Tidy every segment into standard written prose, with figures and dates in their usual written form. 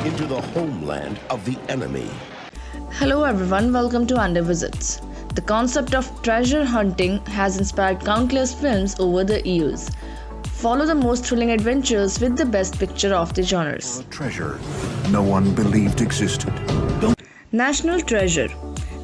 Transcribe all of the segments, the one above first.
into the homeland of the enemy. Hello everyone, welcome to Under Visits. The concept of treasure hunting has inspired countless films over the years. Follow the most thrilling adventures with the best picture of the genres. A treasure no one believed existed. National Treasure.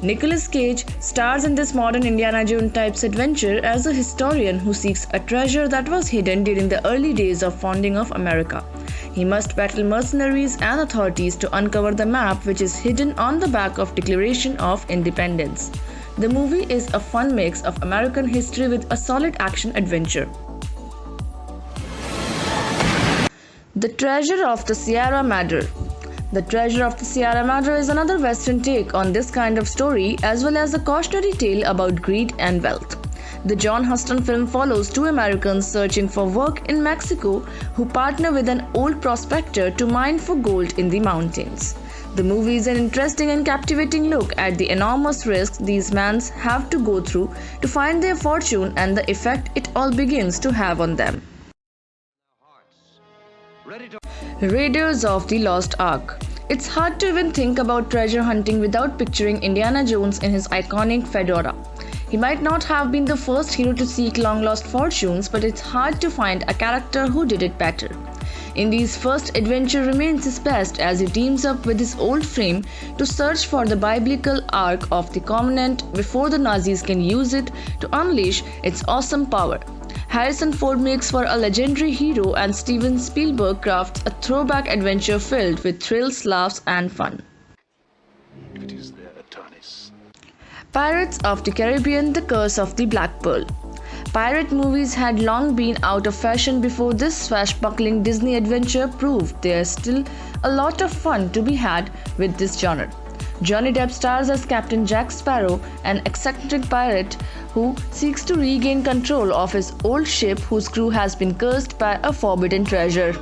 Nicolas Cage stars in this modern Indiana Jones type adventure as a historian who seeks a treasure that was hidden during the early days of founding of America. He must battle mercenaries and authorities to uncover the map which is hidden on the back of Declaration of Independence. The movie is a fun mix of American history with a solid action adventure. The Treasure of the Sierra Madre. The Treasure of the Sierra Madre is another Western take on this kind of story, as well as a cautionary tale about greed and wealth. The John Huston film follows two Americans searching for work in Mexico who partner with an old prospector to mine for gold in the mountains. The movie is an interesting and captivating look at the enormous risks these men have to go through to find their fortune and the effect it all begins to have on them. Raiders of the Lost Ark. It's hard to even think about treasure hunting without picturing Indiana Jones in his iconic fedora. He might not have been the first hero to seek long-lost fortunes, but it's hard to find a character who did it better. Indy's first adventure remains his best as he teams up with his old friend to search for the biblical Ark of the Covenant before the Nazis can use it to unleash its awesome power. Harrison Ford makes for a legendary hero, and Steven Spielberg crafts a throwback adventure filled with thrills, laughs, and fun. It is their Adonis. Pirates of the Caribbean: The Curse of the Black Pearl. Pirate movies had long been out of fashion before this swashbuckling Disney adventure proved there's still a lot of fun to be had with this genre. Johnny Depp stars as Captain Jack Sparrow, an eccentric pirate who seeks to regain control of his old ship whose crew has been cursed by a forbidden treasure.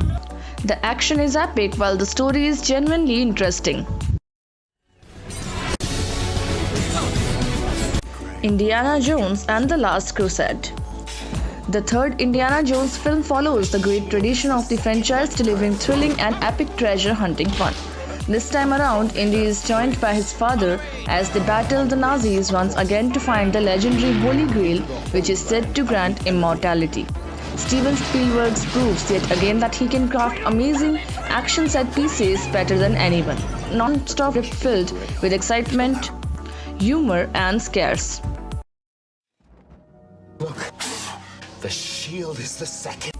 The action is epic while the story is genuinely interesting. Indiana Jones and the Last Crusade. The third Indiana Jones film follows the great tradition of the franchise, delivering thrilling and epic treasure hunting fun. This time around, Indy is joined by his father as they battle the Nazis once again to find the legendary Holy Grail, which is said to grant immortality. Steven Spielberg proves yet again that he can craft amazing action set pieces better than anyone, non-stop filled with excitement, humor, and scares. Look, the shield is the second.